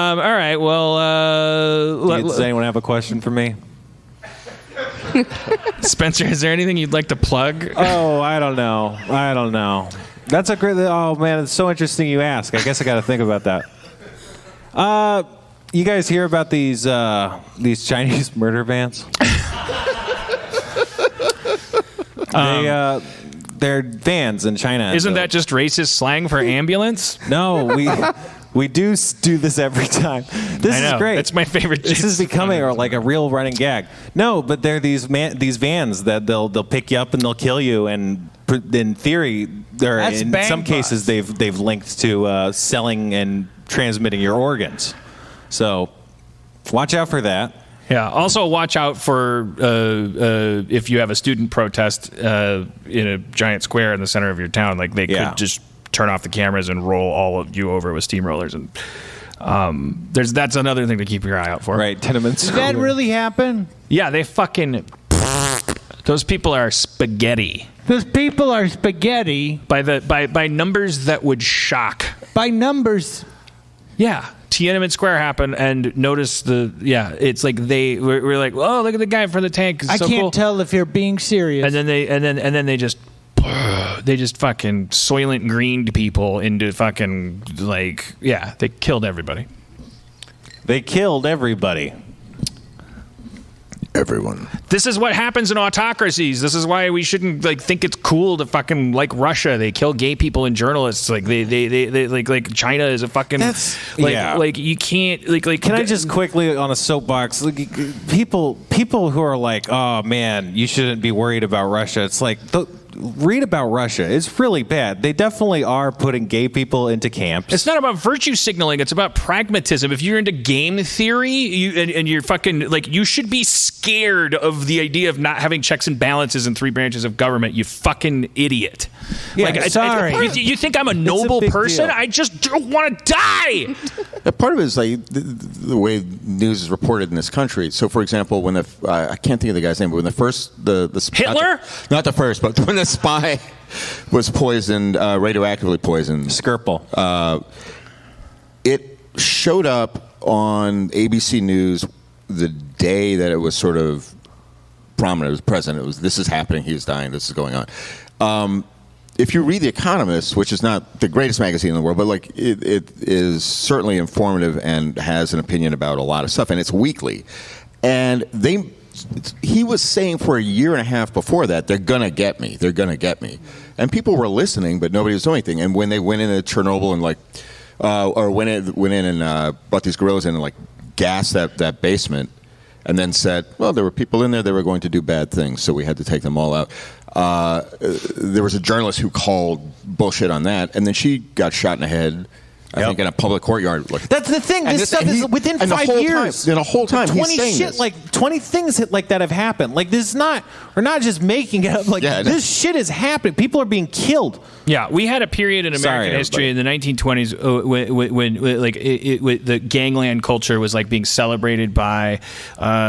All right. Well, Does anyone have a question for me? Spencer, is there anything you'd like to plug? Oh, I don't know. That's a great. Oh man, it's so interesting you ask. I guess I got to think about that. You guys hear about these Chinese murder vans? They're vans in China. Isn't that just racist slang for ambulance? No, we do this every time. This is great. That's my favorite. This is becoming like a real running gag. No, but they're these vans that they'll pick you up and they'll kill you. And in theory, in some cases they've linked to selling and transmitting your organs. So watch out for that. Yeah. Also, watch out for if you have a student protest in a giant square in the center of your town. Like they could just turn off the cameras and roll all of you over with steamrollers, and that's another thing to keep your eye out for. Right, tenements. Did that really happen? Yeah, they fucking. Those people are spaghetti. Those people are spaghetti. By numbers that would shock. By numbers. Yeah. Tiananmen Square happened, and notice it's like we're like, oh, look at the guy in front of the tank. It's I so can't cool. tell if you're being serious. And then they just fucking Soylent Greened people into fucking they killed everybody. They killed everybody. Everyone. This is what happens in autocracies. This is why we shouldn't think it's cool to fucking like Russia. They kill gay people and journalists. Like they like China is a fucking like you can't like. Can I just quickly on a soapbox? People who are like, oh man, you shouldn't be worried about Russia. It's like read about Russia. It's really bad. They definitely are putting gay people into camps. It's not about virtue signaling. It's about pragmatism. If you're into game theory, and you're fucking you should be scared of the idea of not having checks and balances in three branches of government. You fucking idiot. Yeah, sorry. You think I'm a noble person? Deal. I just don't want to die. Part of it is like the way news is reported in this country. So, for example, when I can't think of the guy's name, but when the first Hitler, not the first, but when the spy was poisoned, radioactively poisoned, Skirple. It showed up on ABC News the day that it was sort of prominent. It was present. It was, this is happening. He's dying. This is going on. If you read The Economist, which is not the greatest magazine in the world, but it is certainly informative and has an opinion about a lot of stuff, and it's weekly. And he was saying for a year and a half before that, they're going to get me. They're going to get me. And people were listening, but nobody was doing anything. And when they went into Chernobyl and or went in and brought these guerrillas in and gassed that basement, and then said, well, there were people in there that were going to do bad things, so we had to take them all out. There was a journalist who called bullshit on that, and then she got shot in the head, I think, in a public courtyard. That's the thing. This stuff is within 5 years. The whole time, 20 things like that have happened. This is not. We're not just making it up. This shit is happening. People are being killed. Yeah, we had a period in American history in the 1920s when the gangland culture was being celebrated by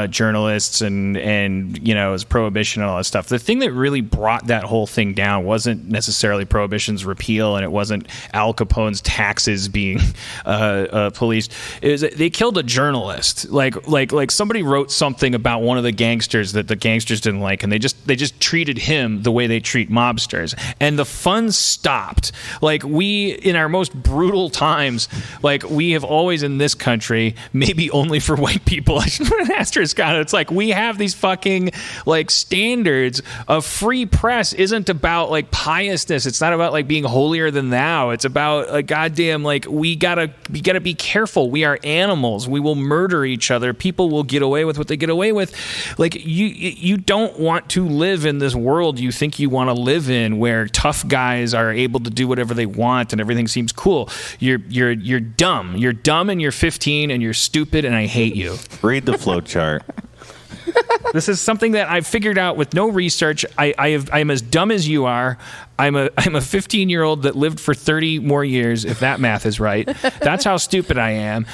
journalists and it was prohibition and all that stuff. The thing that really brought that whole thing down wasn't necessarily prohibition's repeal, and it wasn't Al Capone's taxes being policed. It was they killed a journalist. Like somebody wrote something about one of the gangsters that the gangsters didn't like, and they just treated him the way they treat mobsters, and the fun stopped. We, in our most brutal times, we have always in this country, maybe only for white people, I should put an asterisk on it. It's we have these fucking standards of free press. Isn't about piousness. It's not about being holier than thou. It's about goddamn we gotta be careful. We are animals. We will murder each other. People will get away with what they get away with. You don't want to live in this world you think you want to live in, where tough guys are able to do whatever they want and everything seems cool. You're dumb. You're dumb, and you're 15, and you're stupid, and I hate you. Read the flow chart. This is something that I've figured out with no research. I'm as dumb as you are. I'm a 15-year-old that lived for 30 more years, if that math is right. That's how stupid I am.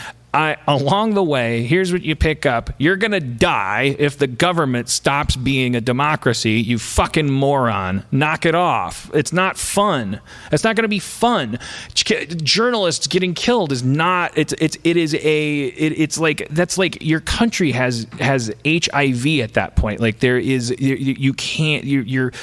Along the way, here's what you pick up. You're going to die if the government stops being a democracy, you fucking moron. Knock it off. It's not fun. It's not going to be fun. Journalists getting killed is not, it's like, that's like your country has HIV at that point. Like there is, you can't, you're